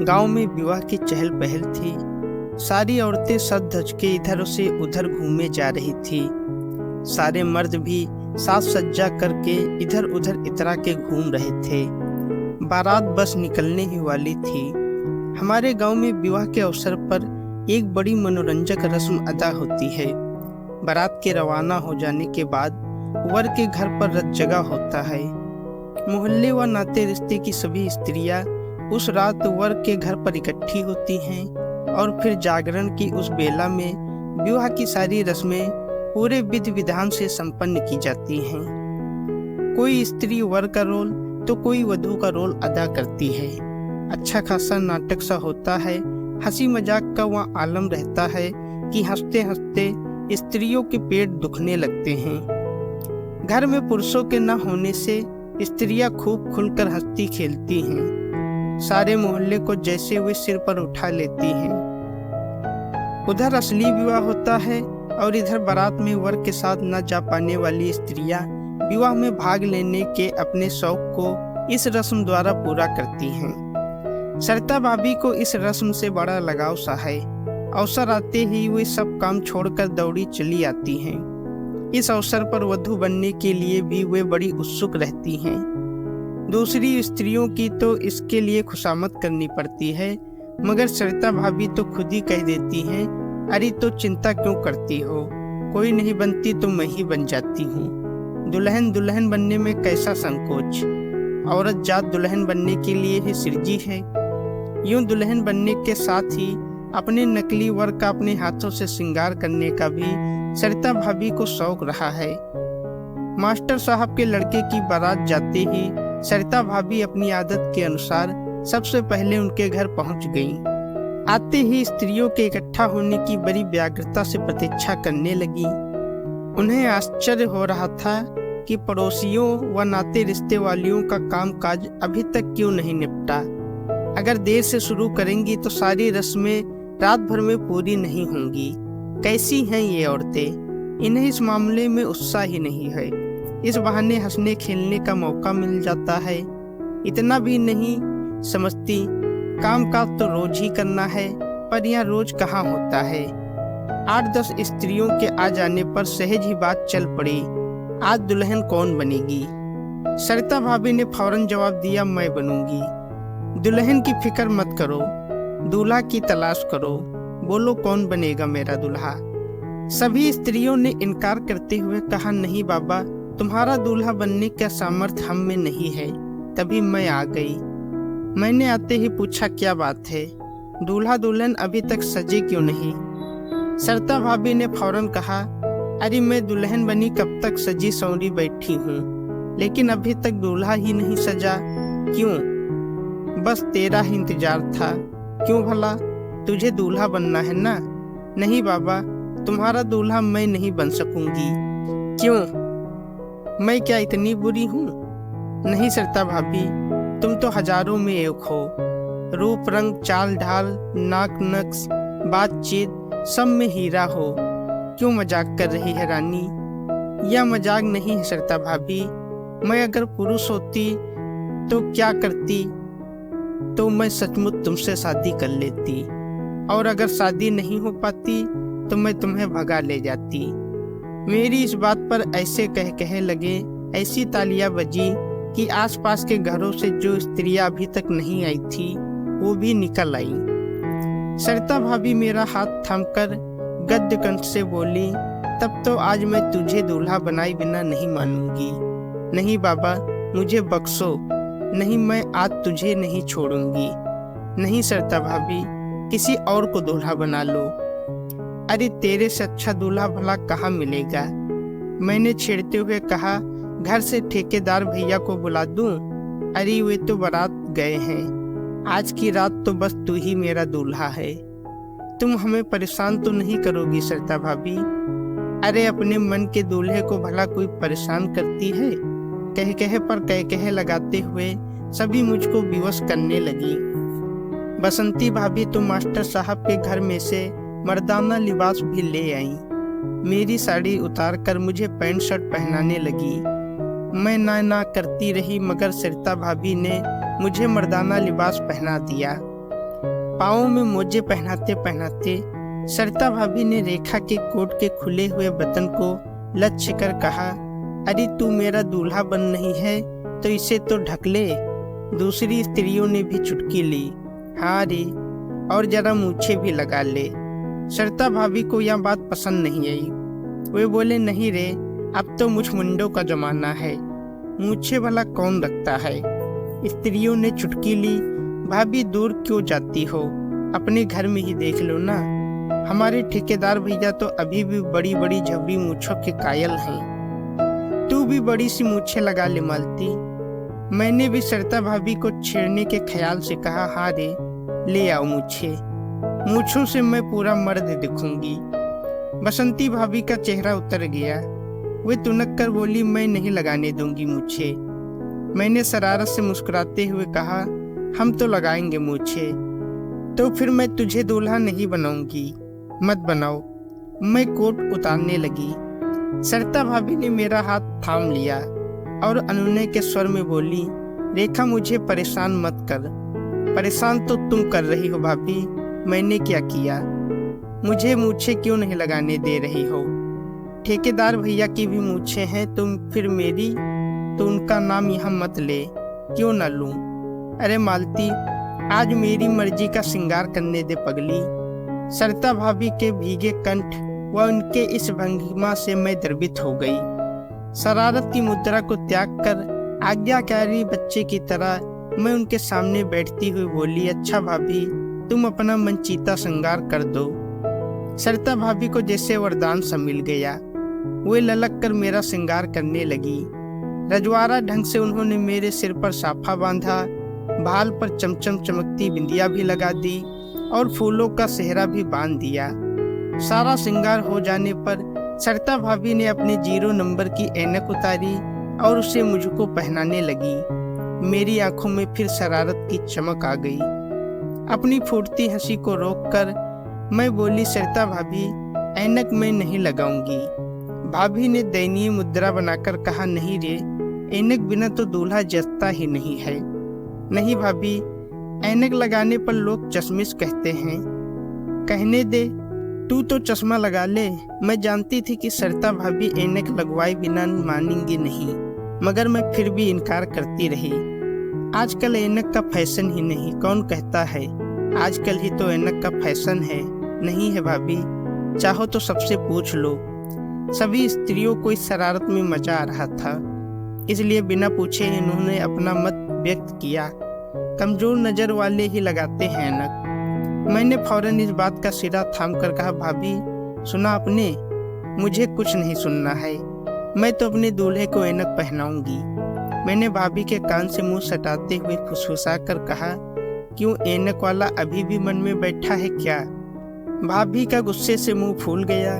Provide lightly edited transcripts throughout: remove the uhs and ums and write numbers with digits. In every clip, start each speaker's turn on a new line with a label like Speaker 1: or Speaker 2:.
Speaker 1: गांव में विवाह की चहल पहल थी। सारी औरतें सज धज के इधर से उधर घूमे जा रही थी। सारे मर्द भी साज सज्जा करके इधर उधर इतरा के घूम रहे थे। बारात बस निकलने ही वाली थी। हमारे गांव में विवाह के अवसर पर एक बड़ी मनोरंजक रस्म अदा होती है। बारात के रवाना हो जाने के बाद वर के घर पर रत जगह होता है। मोहल्ले व नाते रिश्ते की सभी स्त्रियां उस रात वर के घर पर इकट्ठी होती हैं और फिर जागरण की उस बेला में विवाह की सारी रस्में पूरे विधि विधान से संपन्न की जाती हैं। कोई स्त्री वर का रोल तो कोई वधू का रोल अदा करती है। अच्छा खासा नाटक सा होता है। हंसी मजाक का वहाँ आलम रहता है कि हंसते हंसते स्त्रियों के पेट दुखने लगते हैं। घर में पुरुषों के न होने से स्त्रियां खूब खुलकर हंसती खेलती हैं। सारे मोहल्ले को जैसे वे सिर पर उठा लेती हैं। उधर असली विवाह होता है और इधर बारात में वर के साथ न जा पाने वाली स्त्रियां विवाह में भाग लेने के अपने शौक को इस रस्म द्वारा पूरा करती हैं। सरिता भाभी को इस रस्म से बड़ा लगाव सा है। अवसर आते ही वे सब काम छोड़कर दौड़ी चली आती हैं। इस अवसर पर वधू बनने के लिए भी वे बड़ी उत्सुक रहती हैं। दूसरी स्त्रियों की तो इसके लिए खुशामद करनी पड़ती है, मगर सरिता भाभी तो खुद ही कह देती हैं, अरे तो चिंता क्यों करती हो, कोई नहीं बनती तो मैं ही बन जाती हूँ। दुल्हन बनने में कैसा संकोच, औरत जात दुल्हन बनने के लिए ही सृजी है। यूं दुल्हन बनने के साथ ही अपने नकली वर का अपने हाथों से श्रृंगार करने का भी सरिता भाभी को शौक रहा है। मास्टर साहब के लड़के की बारात जाते ही सरिता भाभी अपनी आदत के अनुसार सबसे पहले उनके घर पहुंच गईं। आते ही स्त्रियों के इकट्ठा होने की बड़ी व्यग्रता से प्रतीक्षा करने लगी। उन्हें आश्चर्य हो रहा था कि पड़ोसियों व नाते रिश्ते वालियों का कामकाज अभी तक क्यों नहीं निपटा। अगर देर से शुरू करेंगी तो सारी रस्में रात भर में पूरी नहीं होंगी। कैसी हैं ये औरतें, इन्हें इस मामले में उत्साह ही नहीं है। इस बहाने हंसने खेलने का मौका मिल जाता है। इतना भी नहीं समझती, काम काज तो रोज ही करना है, पर यह रोज कहाँ होता है। 8-10 स्त्रियों के आ जाने पर सहज ही बात चल पड़ी, आज दुल्हन कौन बनेगी। सरिता भाभी ने फौरन जवाब दिया, मैं बनूंगी। दुल्हन की फिक्र मत करो, दूल्हा की तलाश करो, बोलो कौन बनेगा मेरा दूल्हा। सभी स्त्रियों ने इनकार करते हुए कहा, नहीं बाबा, तुम्हारा दूल्हा बनने का सामर्थ्य हम में नहीं है। तभी मैं आ गई। मैंने आते ही पूछा, क्या बात है, दूल्हा दुल्हन अभी तक सजे क्यों नहीं। सरिता भाभी ने फौरन कहा, अरे मैं दुल्हन बनी कब तक सजी सौरी बैठी हूँ, लेकिन अभी तक दूल्हा ही नहीं सजा। क्यों? बस तेरा ही इंतजार था। क्यों भला, तुझे दूल्हा बनना है ना। नहीं बाबा, तुम्हारा दूल्हा मैं नहीं बन सकूंगी। क्यों? मैं क्या इतनी बुरी हूँ? नहीं सरिता भाभी, तुम तो हजारों में एक हो। रूप रंग चाल ढाल नाक नक्श बातचीत सब में हीरा हो। क्यों मजाक कर रही है रानी? यह मजाक नहीं है सरिता भाभी। मैं अगर पुरुष होती तो क्या करती, तो मैं सचमुच तुमसे शादी कर लेती, और अगर शादी नहीं हो पाती तो मैं तुम्हें भगा ले जाती। मेरी इस बात पर ऐसे कहे लगे, ऐसी तालियां बजी कि आसपास के घरों से जो स्त्रियां अभी तक नहीं आई थी वो भी निकल आई। सरिता भाभी मेरा हाथ थामकर गद्य कंठ से बोली, तब तो आज मैं तुझे दूल्हा बनाए बिना नहीं मानूंगी। नहीं बाबा, मुझे बख्शो, नहीं मैं आज तुझे नहीं छोड़ूंगी। नहीं सरिता भाभी, किसी और को दूल्हा बना लो। अरे तेरे से अच्छा दूल्हा भला कहाँ मिलेगा। मैंने छेड़ते हुए कहा, घर से ठेकेदार भैया को बुला दूं? अरे वे तो बारात गए हैं। आज की रात तो बस तू ही मेरा दूल्हा है। तुम हमें परेशान तो नहीं करोगी सरिता भाभी? अरे अपने मन के दूल्हे को भला कोई परेशान करती है। कह पर कह लगाते हुए सभी मुझको विवश करने लगी। बसंती भाभी तो मास्टर साहब के घर में से मर्दाना लिबास भी ले आई। मेरी साड़ी उतार कर मुझे पैंट शर्ट पहनाने लगी। मैं ना करती रही, मगर सरिता भाभी ने मुझे मर्दाना लिबास पहना दिया। पाँवों में मोजे पहनाते पहनाते सरिता भाभी ने रेखा के कोट के खुले हुए बटन को लक्ष्य कर कहा, अरे तू मेरा दूल्हा बन नहीं है तो इसे तो ढक ले। दूसरी स्त्रियों ने भी चुटकी ली, हाँ रे, और जरा मूछें भी लगा ले। सरिता भाभी को यह बात पसंद नहीं आई। वे बोले, नहीं रे, अब तो मुछ मुंडों का जमाना है, मूछे वाला कौन रखता है। स्त्रियों ने चुटकी ली, भाभी दूर क्यों जाती हो, अपने घर में ही देख लो ना। हमारे ठेकेदार भैया तो अभी भी बड़ी बड़ी झबरी मूछों के कायल हैं। तू भी बड़ी सी मूछें लगा ले मालती। मैंने भी सरिता भाभी को छेड़ने के ख्याल से कहा, हाँ रे, ले आओ मूछों से मैं पूरा मर्द दिखूंगी। बसंती भाभी का चेहरा उतर गया। वे तुनक कर बोली, मैं नहीं लगाने दूंगी मूछे। मैंने शरारत से मुस्कुराते हुए कहा, हम तो लगाएंगे मूछे। तो फिर मैं तुझे दूल्हा नहीं बनाऊंगी, मत बनाओ। मैं कोट उतारने लगी। सरिता भाभी ने मेरा हाथ थाम लिया और अनुनय के स्वर में बोली, रेखा मुझे परेशान मत कर। परेशान तो तुम कर रही हो भाभी, मैंने क्या किया। मुझे मूछें क्यों नहीं लगाने दे रही हो। ठेकेदार भैया की भी मूछें हैं, तुम फिर मेरी, तो उनका नाम यहाँ मत ले। क्यों ना लूं। अरे मालती, आज मेरी मर्जी का श्रृंगार करने दे पगली। सरिता भाभी के भीगे कंठ व उनके इस भंगिमा से मैं द्रवित हो गई। शरारत की मुद्रा को त्याग कर आज्ञाकारी बच्चे की तरह मैं उनके सामने बैठती हुई बोली, अच्छा भाभी, तुम अपना मनचीता श्रृंगार कर दो। सरिता भाभी को जैसे वरदान सा मिल गया। वे ललक कर मेरा श्रृंगार करने लगी। रजवाड़ा ढंग से उन्होंने मेरे सिर पर साफा बांधा, बाल पर चमचम चमकती बिंदिया भी लगा दी और फूलों का सेहरा भी बांध दिया। सारा श्रृंगार हो जाने पर सरिता भाभी ने अपने 0 नंबर की ऐनक उतारी और उसे मुझको पहनाने लगी। मेरी आंखों में फिर शरारत की चमक आ गई। अपनी फूटती हंसी को रोककर मैं बोली, सरिता भाभी, ऐनक मैं नहीं लगाऊंगी। भाभी ने दयनीय मुद्रा बनाकर कहा, नहीं रे, ऐनक बिना तो दूल्हा जचता ही नहीं है। नहीं भाभी, ऐनक लगाने पर लोग चश्मिश कहते हैं। कहने दे, तू तो चश्मा लगा ले। मैं जानती थी कि सरिता भाभी ऐनक लगवाए बिना मानेंगी नहीं, मगर मैं फिर भी इनकार करती रही। आजकल ऐनक का फैशन ही नहीं, कौन कहता है आजकल ही तो ऐनक का फैशन है। नहीं है भाभी, चाहो तो सबसे पूछ लो। सभी स्त्रियों को इस शरारत में मजा आ रहा था, इसलिए बिना पूछे इन्होंने अपना मत व्यक्त किया। कमजोर नजर वाले ही लगाते हैं ऐनक। मैंने फौरन इस बात का सिरा थाम कर कहा, भाभी सुना आपने, मुझे कुछ नहीं सुनना है। मैं तो अपने दूल्हे को ऐनक पहनाऊंगी। मैंने भाभी के कान से मुंह सटाते हुए फुसफुसा कर कहा, क्यों, ऐनक वाला अभी भी मन में बैठा है क्या। भाभी का गुस्से से मुंह फूल गया।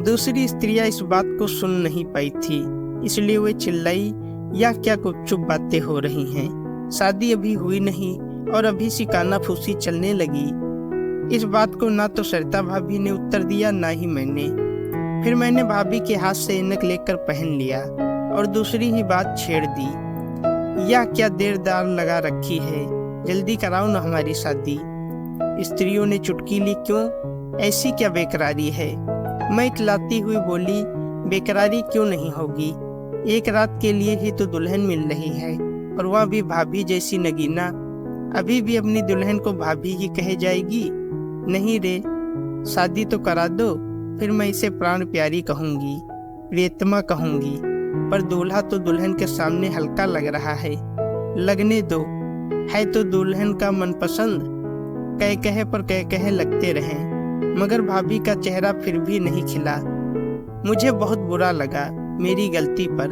Speaker 1: दूसरी स्त्रियां इस बात को सुन नहीं पाई थी, इसलिए वे चिल्लाई, या क्या गुपचुप बातें हो रही हैं। शादी अभी हुई नहीं और अभी सी कानाफूसी चलने लगी। इस बात को ना तो सरिता भाभी ने उत्तर दिया, ना ही मैंने। फिर मैंने भाभी के हाथ से ऐनक लेकर पहन लिया और दूसरी ही बात छेड़ दी, या क्या देर दार लगा रखी है, जल्दी कराओ ना हमारी शादी। स्त्रियों ने चुटकी ली, क्यों, ऐसी क्या बेकरारी है। मैं इकलाती हुई बोली, बेकरारी क्यों नहीं होगी, एक रात के लिए ही तो दुल्हन मिल रही है, और वह भी भाभी जैसी नगीना। अभी भी अपनी दुल्हन को भाभी ही कहे जाएगी। नहीं रे, शादी तो करा दो, फिर मैं इसे प्राण प्यारी कहूंगी, प्रियतमा कहूंगी। पर दूल्हा तो दुल्हन के सामने हल्का लग रहा है। लगने दो, है तो दुल्हन का मनपसंद। कह कहे पर कह कहे लगते रहे, मगर भाभी का चेहरा फिर भी नहीं खिला। मुझे बहुत बुरा लगा मेरी गलती पर।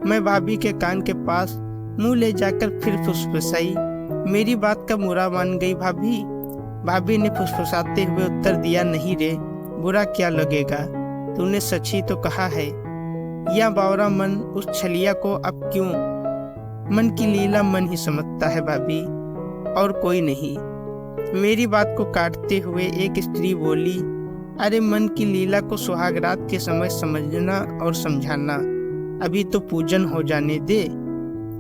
Speaker 1: मैं भाभी के कान के पास मुंह ले जाकर फिर फुसफुसाई, मेरी बात का बुरा मान गई भाभी। भाभी ने फुसफुसाते हुए उत्तर दिया, नहीं रे, बुरा क्या लगेगा, तूने सच ही तो कहा है। या बावरा मन उस छलिया को अब क्यों, मन की लीला मन ही समझता है भाभी, और कोई नहीं। मेरी बात को काटते हुए एक स्त्री बोली, अरे मन की लीला को सुहागरात के समय समझना और समझाना, अभी तो पूजन हो जाने दे,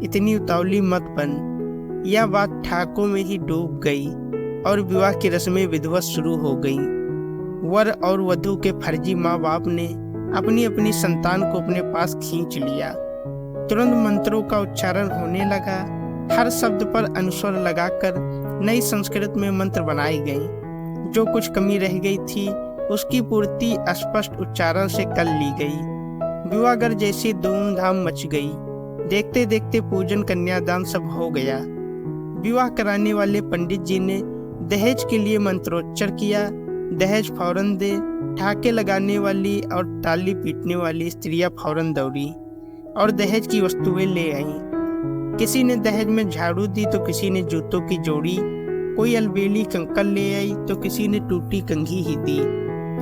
Speaker 1: इतनी उतावली मत बन। यह बात ठाकों में ही डूब गई और विवाह की रस्में विधिवत शुरू हो गईं। वर और वधू के फर्जी माँ बाप ने अपनी अपनी संतान को अपने पास खींच लिया। तुरंत मंत्रों का उच्चारण होने लगा। हर शब्द पर अनुस्वर लगाकर नई संस्कृत में मंत्र बनाए गए। जो कुछ कमी रह गई थी उसकी पूर्ति स्पष्ट उच्चारण से कर ली गई। विवाहगर जैसी धूमधाम मच गई। देखते देखते पूजन कन्यादान सब हो गया। विवाह कराने वाले पंडित जी ने दहेज के लिए मंत्रोच्चार किया। दहेज फौरन दे। ठाके लगाने वाली और ताली पीटने वाली स्त्रियां फौरन दौड़ी और दहेज की वस्तुएं ले आईं। किसी ने दहेज में झाड़ू दी तो किसी ने जूतों की जोड़ी, कोई अलबेली कंकड़ ले आई तो किसी ने टूटी कंघी ही दी।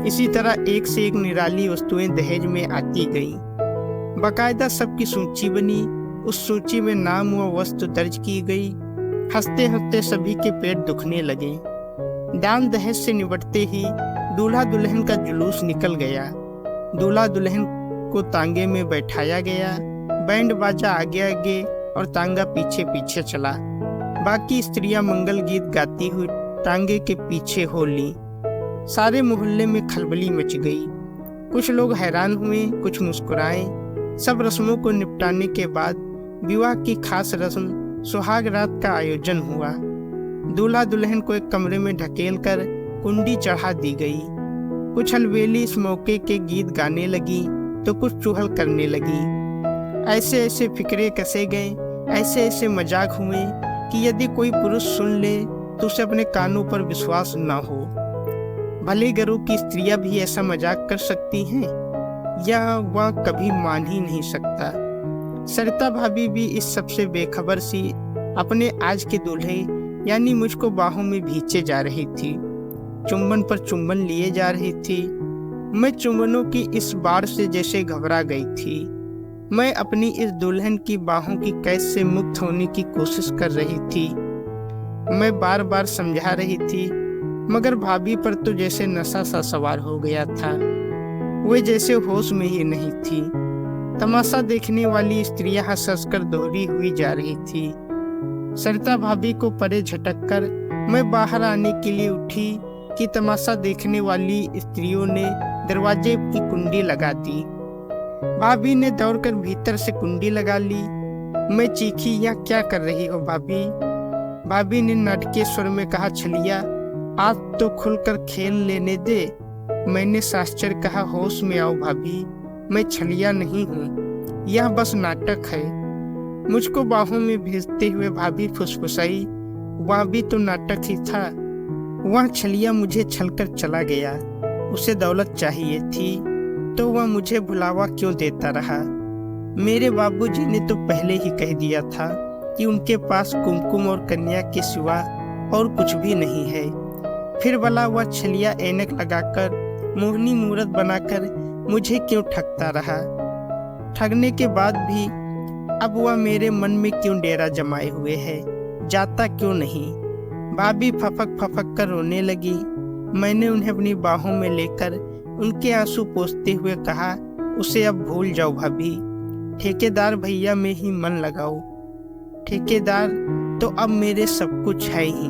Speaker 1: इसी तरह एक से एक निराली वस्तुएं दहेज में आती गईं। बाकायदा सबकी सूची बनी। उस सूची में नाम व वस्तु दर्ज की गई। हंसते हंसते सभी के पेट दुखने लगे। दान दहेज से निपटते ही दूल्हा दुल्हन का जुलूस निकल गया। दूल्हा दुल्हन को तांगे में बैठाया गया। बैंड बाजा आगे आगे और तांगा पीछे पीछे चला। बाकी स्त्रियां मंगल गीत गाती हुई तांगे के पीछे हो ली। सारे मोहल्ले में खलबली मच गई। कुछ लोग हैरान हुए, कुछ मुस्कुराए। सब रस्मों को निपटाने के बाद विवाह की खास रस्म सुहाग रात का आयोजन हुआ। दूल्हा दुल्हन को एक कमरे में ढकेल कर कुंडी चढ़ा दी गई। कुछ अलबेली इस मौके के गीत गाने लगी तो कुछ चुहल करने लगी। ऐसे ऐसे फिक्रे कसे गए, ऐसे ऐसे मजाक हुए कि यदि कोई पुरुष सुन ले तो उसे अपने कानों पर विश्वास न हो। भले घरों की स्त्रियां भी ऐसा मजाक कर सकती हैं, या वह कभी मान ही नहीं सकता। सरिता भाभी भी इस सबसे बेखबर सी अपने आज के दूल्हे यानी मुझको बाहों में भींचे जा रही थी। चुंबन पर चुंबन लिए जा रही थी। मैं चुंबनों की इस बाढ़ से जैसे घबरा गई थी। मैं अपनी इस दुल्हन की बाहों की कैद से मुक्त होने की कोशिश कर रही थी। मैं बार बार समझा रही थी, मगर भाभी पर तो जैसे नशा सा सवार हो गया था। वे जैसे होश में ही नहीं थी। तमाशा देखने वाली स्त्रियां हंस हंस कर दोहरी हुई जा रही थी। सरिता भाभी को परे झटक कर मैं बाहर आने के लिए उठी कि तमाशा देखने वाली स्त्रियों ने दरवाजे की कुंडी लगा दी। भाभी ने दौड़कर भीतर से कुंडी लगा ली। मैं चीखी, यहाँ क्या कर रही हो भाभी? भाभी ने नाटकीय स्वर में कहा, छलिया आज तो खुलकर खेल लेने दे। मैंने साश्चर्य कहा, होश में आओ भाभी, मैं छलिया नहीं हूँ, यह बस नाटक है। मुझको बाहों में भेजते हुए भाभी फुसफुसाई, वह भी तो नाटक ही था। वह छलिया मुझे छलकर चला गया। उसे दौलत चाहिए थी तो वह मुझे भुलावा क्यों देता रहा? मेरे बाबूजी ने तो पहले ही कह दिया था कि उनके पास कुमकुम और कन्या के सिवा और कुछ भी नहीं है। फिर भला वह छलिया ऐनक लगाकर मोहनी मूरत बनाकर मुझे क्यों ठगता रहा? ठगने के बाद भी अब वह मेरे मन में क्यों डेरा जमाए हुए है? जाता क्यों नहीं? भाभी फफक फफक कर रोने लगी। मैंने उन्हें अपनी बाहों में लेकर उनके आंसू पोंछते हुए कहा, उसे अब भूल जाओ भाभी, ठेकेदार भैया में ही मन लगाओ। ठेकेदार तो अब मेरे सब कुछ है ही,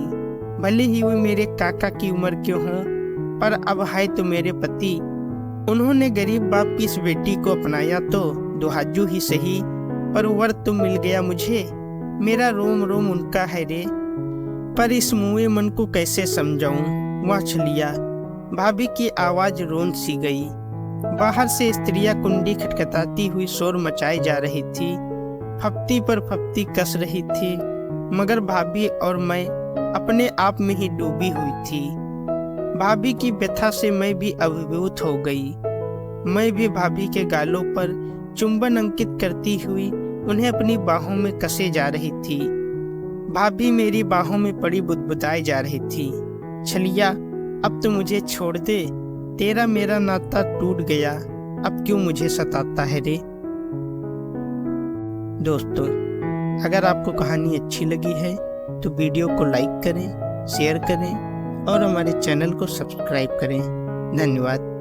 Speaker 1: भले ही वे मेरे काका की उम्र के हों, पर अब है तो मेरे पति। उन्होंने गरीब बाप की इस बेटी को अपनाया तो दुहाजू ही सही, पर वर तो मिल गया मुझे। मेरा रोम रोम उनका है रे, पर इस मुए मन को कैसे समझाऊं? वह छलिया। भाभी की आवाज रोन सी गई। बाहर से स्त्रियां कुंडी खटखटाती हुई शोर मचाई जा रही थी, फप्ती पर फप्ती कस रही थी, मगर भाभी और मैं अपने आप में ही डूबी हुई थी। भाभी की व्यथा से मैं भी अभिभूत हो गई। मैं भी भाभी के गालों पर चुंबन अंकित करती हुई उन्हें अपनी बाहों में कसे जा रही थी। भाभी मेरी बाहों में पड़ी बुदबुदाई जा रही थी। छलिया अब तो मुझे छोड़ दे, तेरा मेरा नाता टूट गया, अब क्यों मुझे सताता है रे। दोस्तों, अगर आपको कहानी अच्छी लगी है तो वीडियो को लाइक करें, शेयर करें और हमारे चैनल को सब्सक्राइब करें। धन्यवाद।